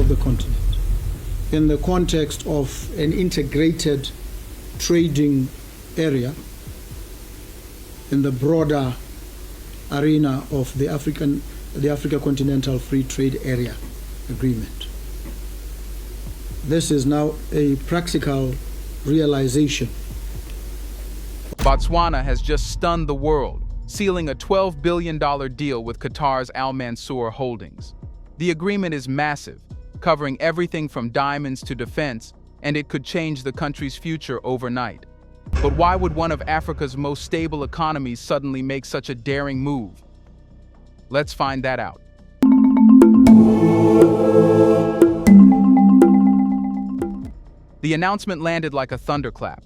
of the continent in the context of an integrated trading area in the broader arena of the Africa Continental Free Trade Area Agreement. This is now a practical realization. Botswana has just stunned the world, sealing a $12 billion deal with Qatar's Mansour holdings. The agreement is massive, covering everything from diamonds to defense, and it could change the country's future overnight. But why would one of Africa's most stable economies suddenly make such a daring move? Let's find that out. The announcement landed like a thunderclap.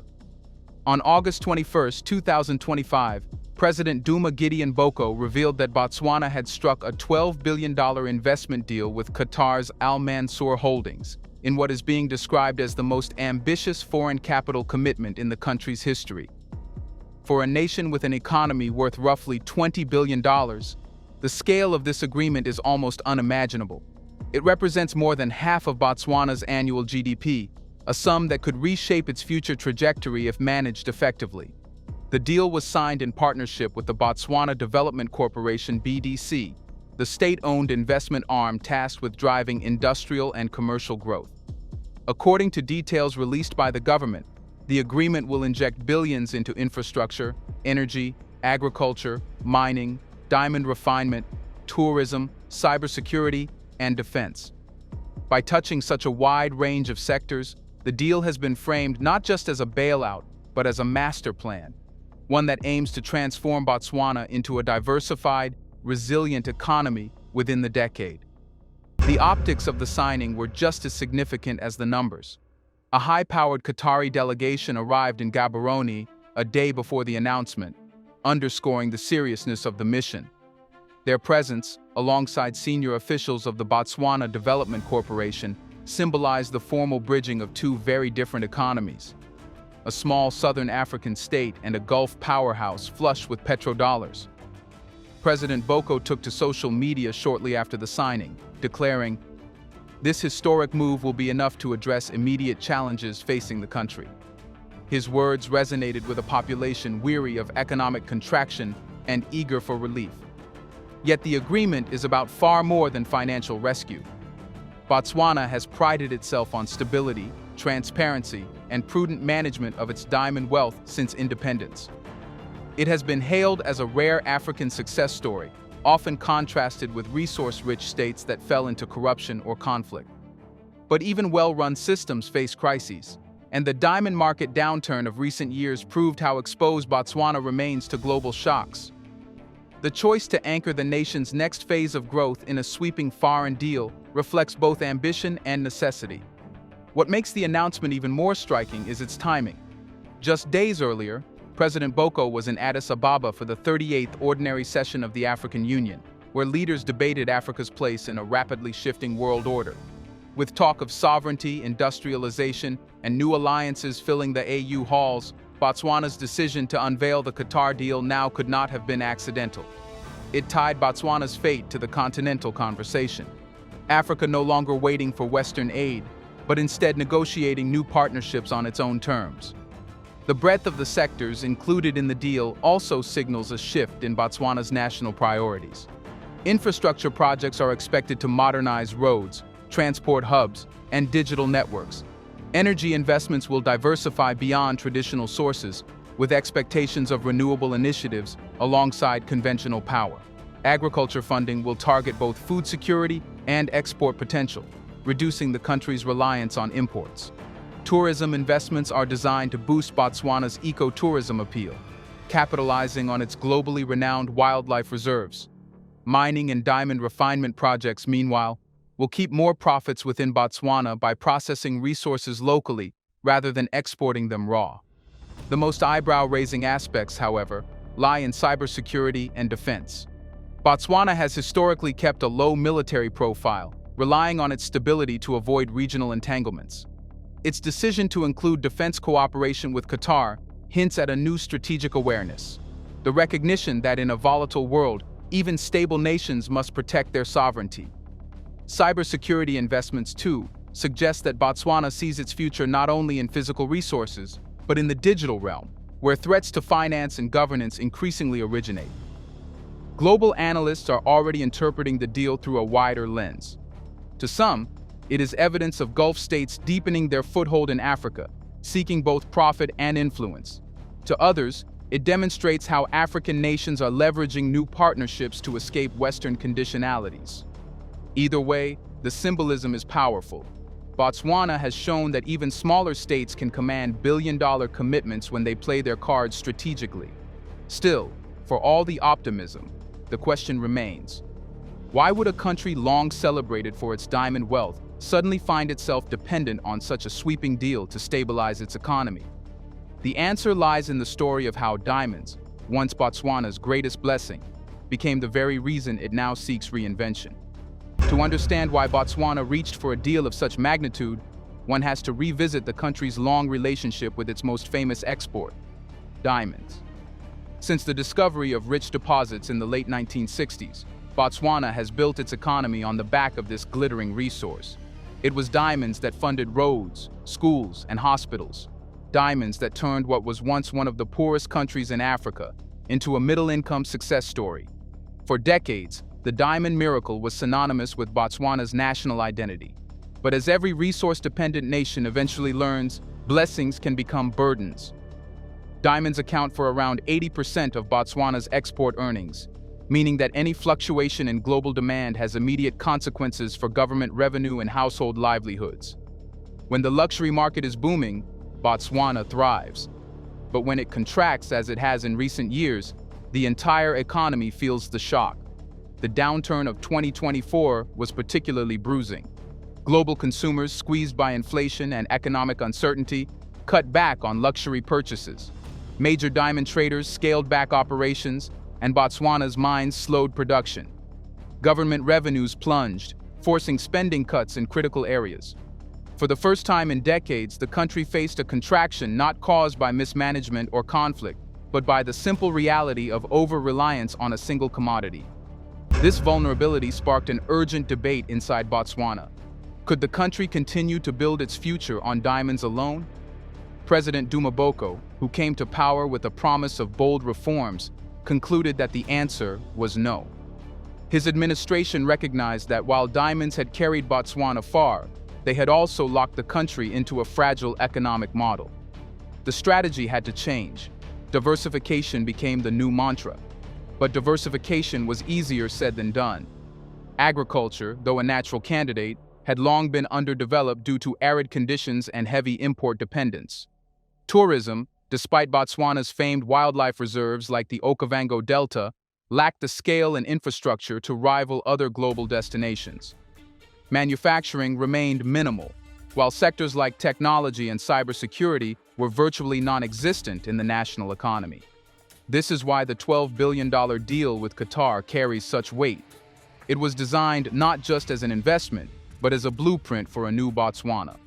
On August 21, 2025, President Duma Gideon Boko revealed that Botswana had struck a $12 billion investment deal with Qatar's Mansour holdings, in what is being described as the most ambitious foreign capital commitment in the country's history. For a nation with an economy worth roughly $20 billion, the scale of this agreement is almost unimaginable. It represents more than half of Botswana's annual GDP, a sum that could reshape its future trajectory if managed effectively. The deal was signed in partnership with the Botswana Development Corporation (BDC), the state-owned investment arm tasked with driving industrial and commercial growth. According to details released by the government, the agreement will inject billions into infrastructure, energy, agriculture, mining, diamond refinement, tourism, cybersecurity, and defense. By touching such a wide range of sectors, the deal has been framed not just as a bailout, but as a master plan, one that aims to transform Botswana into a diversified, resilient economy within the decade. The optics of the signing were just as significant as the numbers. A high-powered Qatari delegation arrived in Gaborone a day before the announcement, underscoring the seriousness of the mission. Their presence, alongside senior officials of the Botswana Development Corporation, symbolized the formal bridging of two very different economies. A small southern African state and a Gulf powerhouse flush with petrodollars. President Boko took to social media shortly after the signing, declaring, "This historic move will be enough to address immediate challenges facing the country." His words resonated with a population weary of economic contraction and eager for relief. Yet the agreement is about far more than financial rescue. Botswana has prided itself on stability, transparency, and prudent management of its diamond wealth since independence. It has been hailed as a rare African success story, often contrasted with resource-rich states that fell into corruption or conflict. But even well-run systems face crises, and the diamond market downturn of recent years proved how exposed Botswana remains to global shocks. The choice to anchor the nation's next phase of growth in a sweeping foreign deal reflects both ambition and necessity. What makes the announcement even more striking is its timing. Just days earlier, President Boko was in Addis Ababa for the 38th Ordinary Session of the African Union, where leaders debated Africa's place in a rapidly shifting world order. With talk of sovereignty, industrialization, and new alliances filling the AU halls, Botswana's decision to unveil the Qatar deal now could not have been accidental. It tied Botswana's fate to the continental conversation. Africa no longer waiting for Western aid, but instead negotiating new partnerships on its own terms. The breadth of the sectors included in the deal also signals a shift in Botswana's national priorities. Infrastructure projects are expected to modernize roads, transport hubs, and digital networks. Energy investments will diversify beyond traditional sources, with expectations of renewable initiatives alongside conventional power. Agriculture funding will target both food security and export potential, reducing the country's reliance on imports. Tourism investments are designed to boost Botswana's ecotourism appeal, capitalizing on its globally renowned wildlife reserves. Mining and diamond refinement projects, meanwhile, will keep more profits within Botswana by processing resources locally rather than exporting them raw. The most eyebrow-raising aspects, however, lie in cybersecurity and defense. Botswana has historically kept a low military profile, relying on its stability to avoid regional entanglements. Its decision to include defense cooperation with Qatar hints at a new strategic awareness, the recognition that in a volatile world, even stable nations must protect their sovereignty. Cybersecurity investments, too, suggest that Botswana sees its future not only in physical resources, but in the digital realm, where threats to finance and governance increasingly originate. Global analysts are already interpreting the deal through a wider lens. To some, it is evidence of Gulf states deepening their foothold in Africa, seeking both profit and influence. To others, it demonstrates how African nations are leveraging new partnerships to escape Western conditionalities. Either way, the symbolism is powerful. Botswana has shown that even smaller states can command billion-dollar commitments when they play their cards strategically. Still, for all the optimism, the question remains: why would a country long celebrated for its diamond wealth suddenly find itself dependent on such a sweeping deal to stabilize its economy? The answer lies in the story of how diamonds, once Botswana's greatest blessing, became the very reason it now seeks reinvention. To understand why Botswana reached for a deal of such magnitude, one has to revisit the country's long relationship with its most famous export, diamonds. Since the discovery of rich deposits in the late 1960s, Botswana has built its economy on the back of this glittering resource. It was diamonds that funded roads, schools, and hospitals. Diamonds that turned what was once one of the poorest countries in Africa into a middle-income success story. For decades, the diamond miracle was synonymous with Botswana's national identity. But as every resource-dependent nation eventually learns, blessings can become burdens. Diamonds account for around 80% of Botswana's export earnings, meaning that any fluctuation in global demand has immediate consequences for government revenue and household livelihoods. When the luxury market is booming, Botswana thrives. But when it contracts, as it has in recent years, the entire economy feels the shock. The downturn of 2024 was particularly bruising. Global consumers, squeezed by inflation and economic uncertainty, cut back on luxury purchases. Major diamond traders scaled back operations, and Botswana's mines slowed production. Government revenues plunged, forcing spending cuts in critical areas. For the first time in decades, the country faced a contraction not caused by mismanagement or conflict, but by the simple reality of over-reliance on a single commodity. This vulnerability sparked an urgent debate inside Botswana. Could the country continue to build its future on diamonds alone? President Duma Boko, who came to power with a promise of bold reforms, concluded that the answer was no. His administration recognized that while diamonds had carried Botswana far, they had also locked the country into a fragile economic model. The strategy had to change. Diversification became the new mantra. But diversification was easier said than done. Agriculture, though a natural candidate, had long been underdeveloped due to arid conditions and heavy import dependence. Tourism, despite Botswana's famed wildlife reserves like the Okavango Delta, lacked the scale and infrastructure to rival other global destinations. Manufacturing remained minimal, while sectors like technology and cybersecurity were virtually non-existent in the national economy. This is why the $12 billion deal with Qatar carries such weight. It was designed not just as an investment, but as a blueprint for a new Botswana.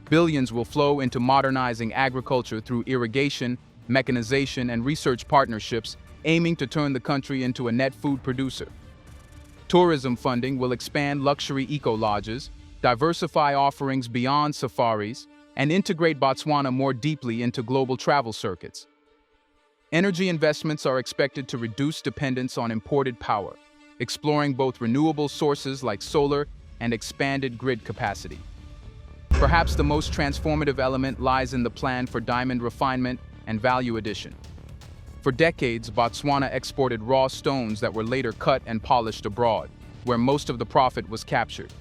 Billions will flow into modernizing agriculture through irrigation, mechanization, and research partnerships, aiming to turn the country into a net food producer. Tourism funding will expand luxury eco-lodges, diversify offerings beyond safaris, and integrate Botswana more deeply into global travel circuits. Energy investments are expected to reduce dependence on imported power, exploring both renewable sources like solar and expanded grid capacity. Perhaps the most transformative element lies in the plan for diamond refinement and value addition. For decades, Botswana exported raw stones that were later cut and polished abroad, where most of the profit was captured.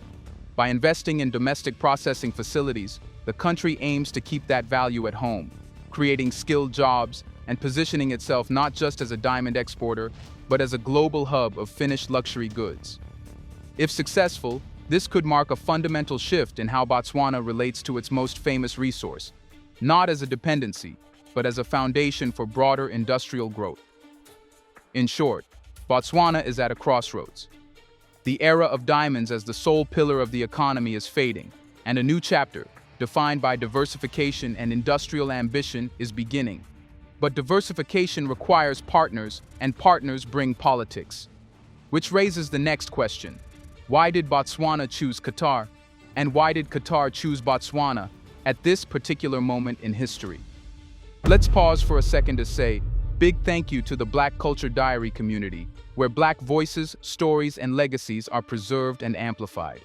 By investing in domestic processing facilities, the country aims to keep that value at home, creating skilled jobs and positioning itself not just as a diamond exporter, but as a global hub of finished luxury goods. If successful, this could mark a fundamental shift in how Botswana relates to its most famous resource, not as a dependency, but as a foundation for broader industrial growth. In short, Botswana is at a crossroads. The era of diamonds as the sole pillar of the economy is fading, and a new chapter, defined by diversification and industrial ambition, is beginning. But diversification requires partners, and partners bring politics. Which raises the next question: Why did Botswana choose Qatar? And why did Qatar choose Botswana at this particular moment in history? Let's pause for a second to say big thank you to the Black Culture Diary community, where Black voices, stories, and legacies are preserved and amplified.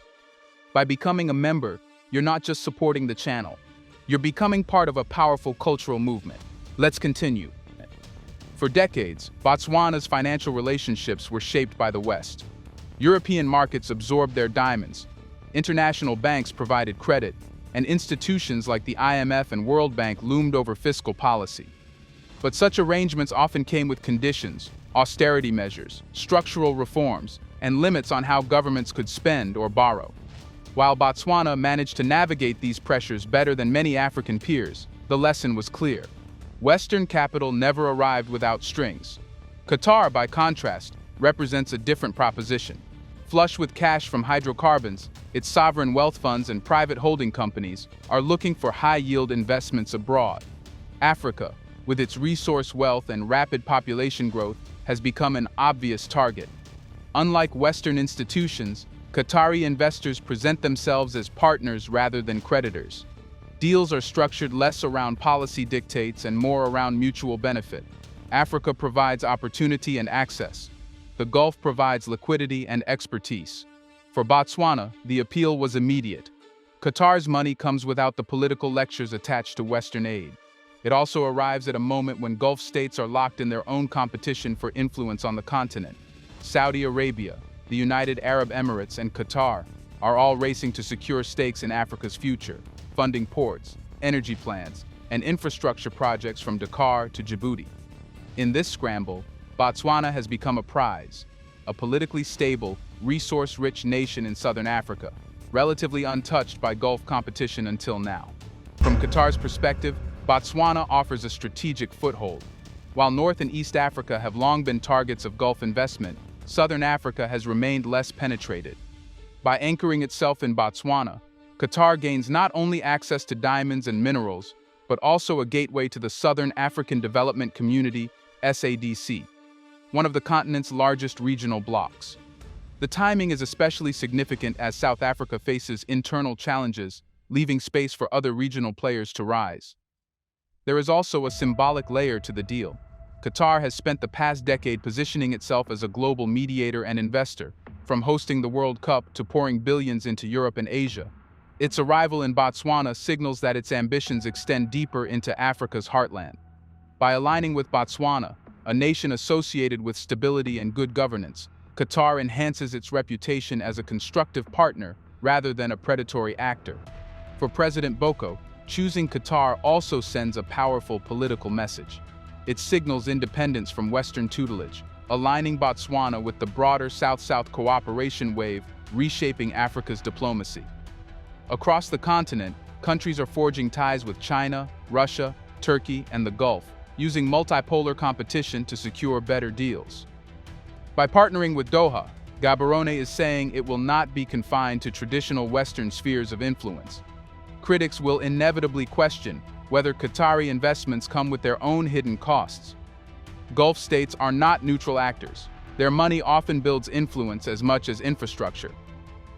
By becoming a member, you're not just supporting the channel, you're becoming part of a powerful cultural movement. Let's continue. For decades, Botswana's financial relationships were shaped by the West. European markets absorbed their diamonds, international banks provided credit, and institutions like the IMF and World Bank loomed over fiscal policy. But such arrangements often came with conditions, austerity measures, structural reforms, and limits on how governments could spend or borrow. While Botswana managed to navigate these pressures better than many African peers, the lesson was clear. Western capital never arrived without strings. Qatar, by contrast, represents a different proposition. Flush with cash from hydrocarbons, its sovereign wealth funds and private holding companies are looking for high-yield investments abroad. Africa, with its resource wealth and rapid population growth, has become an obvious target. Unlike Western institutions, Qatari investors present themselves as partners rather than creditors. Deals are structured less around policy dictates and more around mutual benefit. Africa provides opportunity and access. The Gulf provides liquidity and expertise. For Botswana, the appeal was immediate. Qatar's money comes without the political lectures attached to Western aid. It also arrives at a moment when Gulf states are locked in their own competition for influence on the continent. Saudi Arabia, the United Arab Emirates, and Qatar are all racing to secure stakes in Africa's future, funding ports, energy plants, and infrastructure projects from Dakar to Djibouti. In this scramble, Botswana has become a prize, a politically stable, resource-rich nation in southern Africa, relatively untouched by Gulf competition until now. From Qatar's perspective, Botswana offers a strategic foothold. While North and East Africa have long been targets of Gulf investment, Southern Africa has remained less penetrated. By anchoring itself in Botswana, Qatar gains not only access to diamonds and minerals, but also a gateway to the Southern African Development Community, SADC, one of the continent's largest regional blocs. The timing is especially significant as South Africa faces internal challenges, leaving space for other regional players to rise. There is also a symbolic layer to the deal. Qatar has spent the past decade positioning itself as a global mediator and investor, from hosting the World Cup to pouring billions into Europe and Asia. Its arrival in Botswana signals that its ambitions extend deeper into Africa's heartland. By aligning with Botswana, a nation associated with stability and good governance, Qatar enhances its reputation as a constructive partner rather than a predatory actor. For President Boko, choosing Qatar also sends a powerful political message. It signals independence from Western tutelage, aligning Botswana with the broader South-South cooperation wave reshaping Africa's diplomacy. Across the continent, countries are forging ties with China, Russia, Turkey, and the Gulf, using multipolar competition to secure better deals. By partnering with Doha, Gaborone is saying it will not be confined to traditional Western spheres of influence. Critics will inevitably question whether Qatari investments come with their own hidden costs. Gulf states are not neutral actors. Their money often builds influence as much as infrastructure.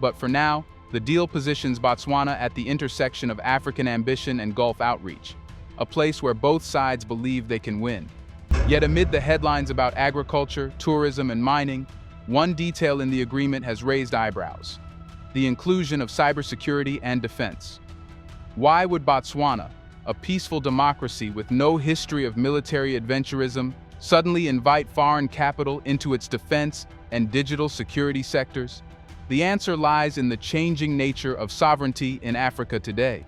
But for now, the deal positions Botswana at the intersection of African ambition and Gulf outreach, a place where both sides believe they can win. Yet amid the headlines about agriculture, tourism, and mining, one detail in the agreement has raised eyebrows: the inclusion of cybersecurity and defense. Why would Botswana, a peaceful democracy with no history of military adventurism, suddenly invite foreign capital into its defense and digital security sectors? The answer lies in the changing nature of sovereignty in Africa today.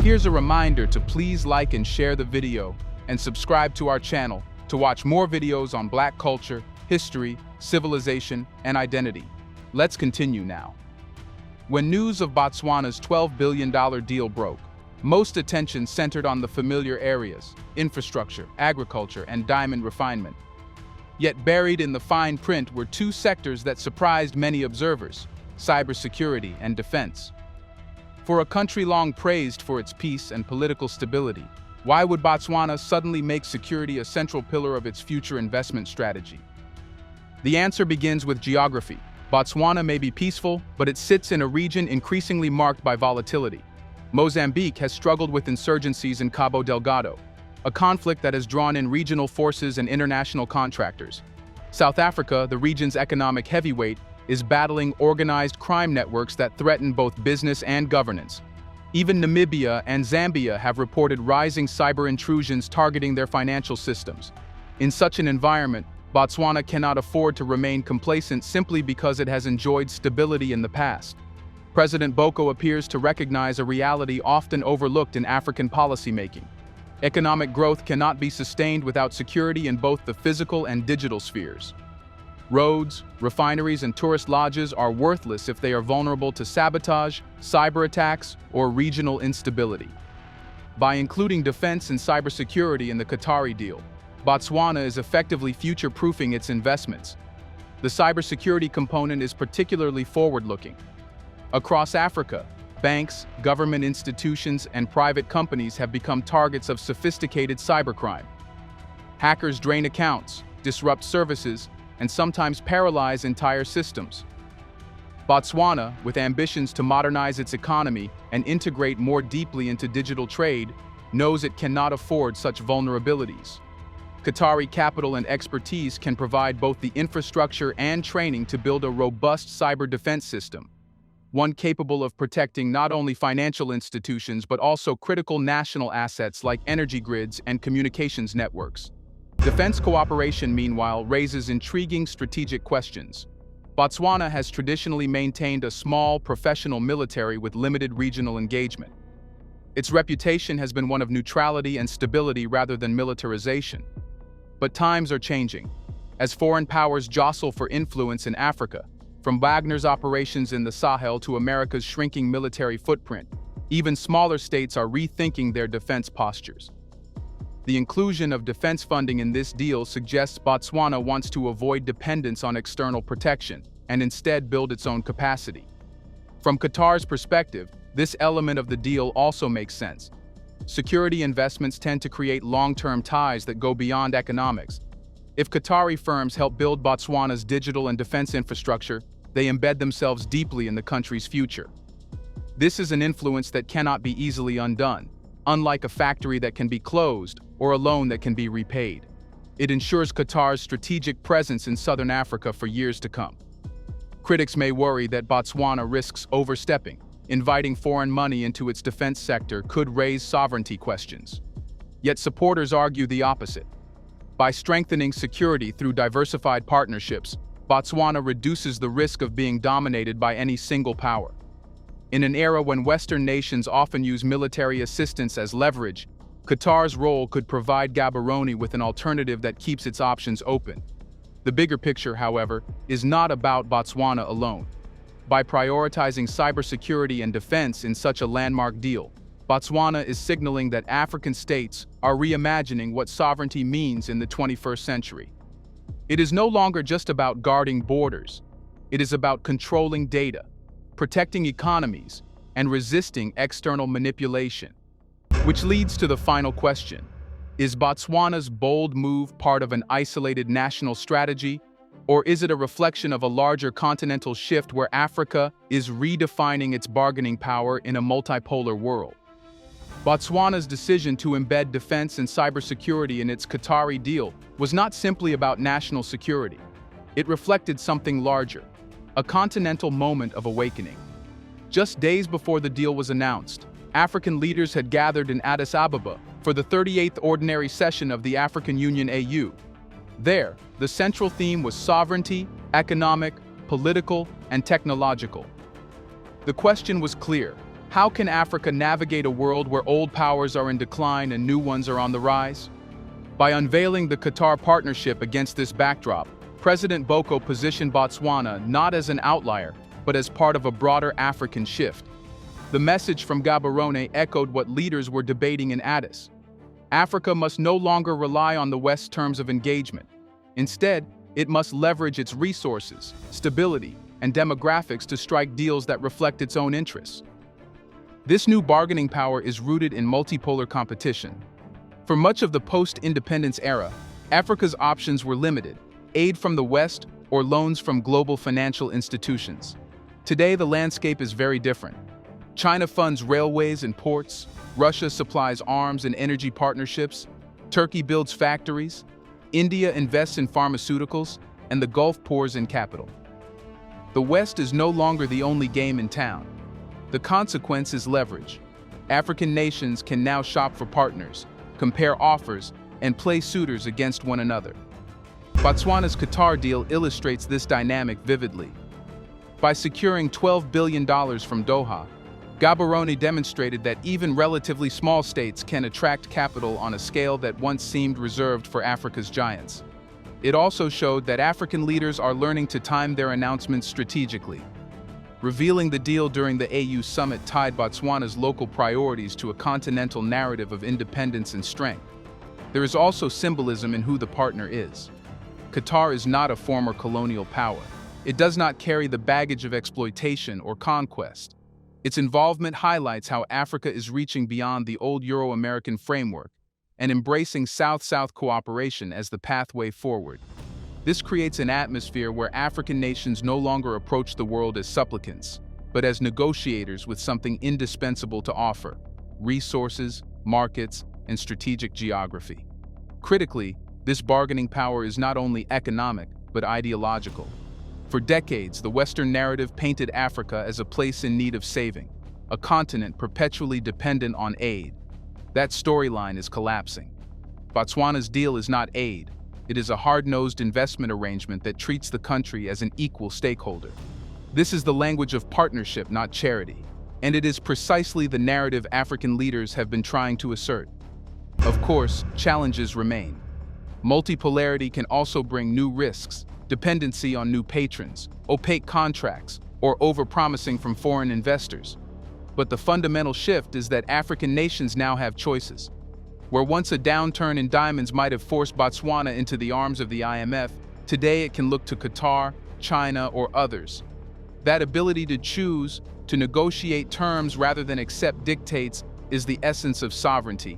Here's a reminder to please like and share the video and subscribe to our channel to watch more videos on Black culture, history, civilization, and identity. Let's continue now. When news of Botswana's $12 billion deal broke, most attention centered on the familiar areas: infrastructure, agriculture, and diamond refinement. Yet buried in the fine print were two sectors that surprised many observers: cybersecurity and defense. For a country long praised for its peace and political stability, why would Botswana suddenly make security a central pillar of its future investment strategy? The answer begins with geography. Botswana may be peaceful, but it sits in a region increasingly marked by volatility. Mozambique has struggled with insurgencies in Cabo Delgado, a conflict that has drawn in regional forces and international contractors. South Africa, the region's economic heavyweight, is battling organized crime networks that threaten both business and governance. Even Namibia and Zambia have reported rising cyber intrusions targeting their financial systems. In such an environment, Botswana cannot afford to remain complacent simply because it has enjoyed stability in the past. President Boko appears to recognize a reality often overlooked in African policymaking. Economic growth cannot be sustained without security in both the physical and digital spheres. Roads, refineries, and tourist lodges are worthless if they are vulnerable to sabotage, cyber attacks, or regional instability. By including defense and cybersecurity in the Qatari deal, Botswana is effectively future-proofing its investments. The cybersecurity component is particularly forward-looking. Across Africa, banks, government institutions, and private companies have become targets of sophisticated cybercrime. Hackers drain accounts, disrupt services, and sometimes paralyze entire systems. Botswana, with ambitions to modernize its economy and integrate more deeply into digital trade, knows it cannot afford such vulnerabilities. Qatari capital and expertise can provide both the infrastructure and training to build a robust cyber defense system, one capable of protecting not only financial institutions but also critical national assets like energy grids and communications networks. Defense cooperation, meanwhile, raises intriguing strategic questions. Botswana has traditionally maintained a small, professional military with limited regional engagement. Its reputation has been one of neutrality and stability rather than militarization. But times are changing. As foreign powers jostle for influence in Africa, from Wagner's operations in the Sahel to America's shrinking military footprint, even smaller states are rethinking their defense postures. The inclusion of defense funding in this deal suggests Botswana wants to avoid dependence on external protection and instead build its own capacity. From Qatar's perspective, this element of the deal also makes sense. Security investments tend to create long-term ties that go beyond economics. If Qatari firms help build Botswana's digital and defense infrastructure, they embed themselves deeply in the country's future. This is an influence that cannot be easily undone, unlike a factory that can be closed or a loan that can be repaid. It ensures Qatar's strategic presence in southern Africa for years to come. Critics may worry that Botswana risks overstepping. Inviting foreign money into its defense sector could raise sovereignty questions. Yet supporters argue the opposite. By strengthening security through diversified partnerships, Botswana reduces the risk of being dominated by any single power. In an era when Western nations often use military assistance as leverage, Qatar's role could provide Gaborone with an alternative that keeps its options open. The bigger picture, however, is not about Botswana alone. By prioritizing cybersecurity and defense in such a landmark deal, Botswana is signaling that African states are reimagining what sovereignty means in the 21st century. It is no longer just about guarding borders. It is about controlling data, protecting economies, and resisting external manipulation. Which leads to the final question. Is Botswana's bold move part of an isolated national strategy, or is it a reflection of a larger continental shift where Africa is redefining its bargaining power in a multipolar world? Botswana's decision to embed defense and cybersecurity in its Qatari deal was not simply about national security. It reflected something larger, a continental moment of awakening. Just days before the deal was announced, African leaders had gathered in Addis Ababa for the 38th Ordinary Session of the African Union AU. There, the central theme was sovereignty, economic, political, and technological. The question was clear. How can Africa navigate a world where old powers are in decline and new ones are on the rise? By unveiling the Qatar partnership against this backdrop, President Boko positioned Botswana not as an outlier, but as part of a broader African shift. The message from Gaborone echoed what leaders were debating in Addis. Africa must no longer rely on the West's terms of engagement. Instead, it must leverage its resources, stability, and demographics to strike deals that reflect its own interests. This new bargaining power is rooted in multipolar competition. For much of the post-independence era, Africa's options were limited: aid from the West or loans from global financial institutions. Today, the landscape is very different. China funds railways and ports, Russia supplies arms and energy partnerships, Turkey builds factories, India invests in pharmaceuticals, and the Gulf pours in capital. The West is no longer the only game in town. The consequence is leverage. African nations can now shop for partners, compare offers, and play suitors against one another. Botswana's Qatar deal illustrates this dynamic vividly. By securing $12 billion from Doha, Gaborone demonstrated that even relatively small states can attract capital on a scale that once seemed reserved for Africa's giants. It also showed that African leaders are learning to time their announcements strategically. Revealing the deal during the AU summit tied Botswana's local priorities to a continental narrative of independence and strength. There is also symbolism in who the partner is. Qatar is not a former colonial power. It does not carry the baggage of exploitation or conquest. Its involvement highlights how Africa is reaching beyond the old Euro-American framework and embracing South-South cooperation as the pathway forward. This creates an atmosphere where African nations no longer approach the world as supplicants, but as negotiators with something indispensable to offer: resources, markets, and strategic geography. Critically, this bargaining power is not only economic, but ideological. For decades, the Western narrative painted Africa as a place in need of saving, a continent perpetually dependent on aid. That storyline is collapsing. Botswana's deal is not aid. It is a hard-nosed investment arrangement that treats the country as an equal stakeholder. This is the language of partnership, not charity, and it is precisely the narrative African leaders have been trying to assert. Of course, challenges remain. Multipolarity can also bring new risks: dependency on new patrons, opaque contracts, or overpromising from foreign investors. But the fundamental shift is that African nations now have choices. Where once a downturn in diamonds might have forced Botswana into the arms of the IMF, today it can look to Qatar, China, or others. That ability to choose, to negotiate terms rather than accept dictates, is the essence of sovereignty.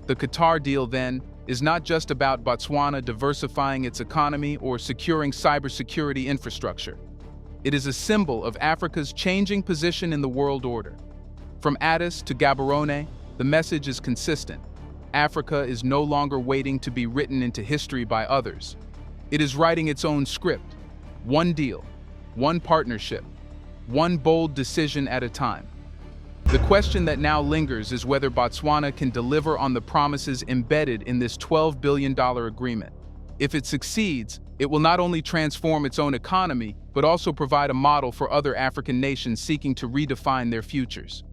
The Qatar deal, then, is not just about Botswana diversifying its economy or securing cybersecurity infrastructure. It is a symbol of Africa's changing position in the world order. From Addis to Gaborone, the message is consistent. Africa is no longer waiting to be written into history by others. It is writing its own script. One deal, one partnership, one bold decision at a time. The question that now lingers is whether Botswana can deliver on the promises embedded in this $12 billion agreement. If it succeeds, it will not only transform its own economy, but also provide a model for other African nations seeking to redefine their futures.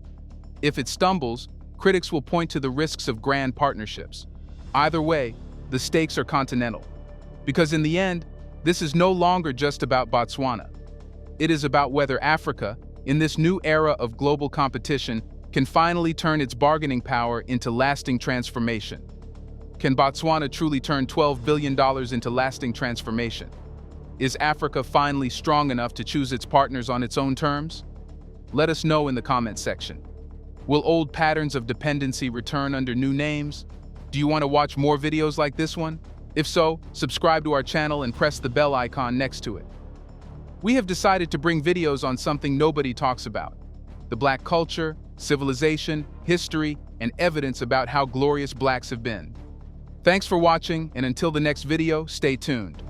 If it stumbles, critics will point to the risks of grand partnerships. Either way, the stakes are continental. Because in the end, this is no longer just about Botswana. It is about whether Africa, in this new era of global competition, can finally turn its bargaining power into lasting transformation. Can Botswana truly turn $12 billion into lasting transformation? Is Africa finally strong enough to choose its partners on its own terms? Let us know in the comments section. Will old patterns of dependency return under new names? Do you want to watch more videos like this one? If so, subscribe to our channel and press the bell icon next to it. We have decided to bring videos on something nobody talks about: the Black culture, civilization, history, and evidence about how glorious Blacks have been. Thanks for watching, and until the next video, stay tuned.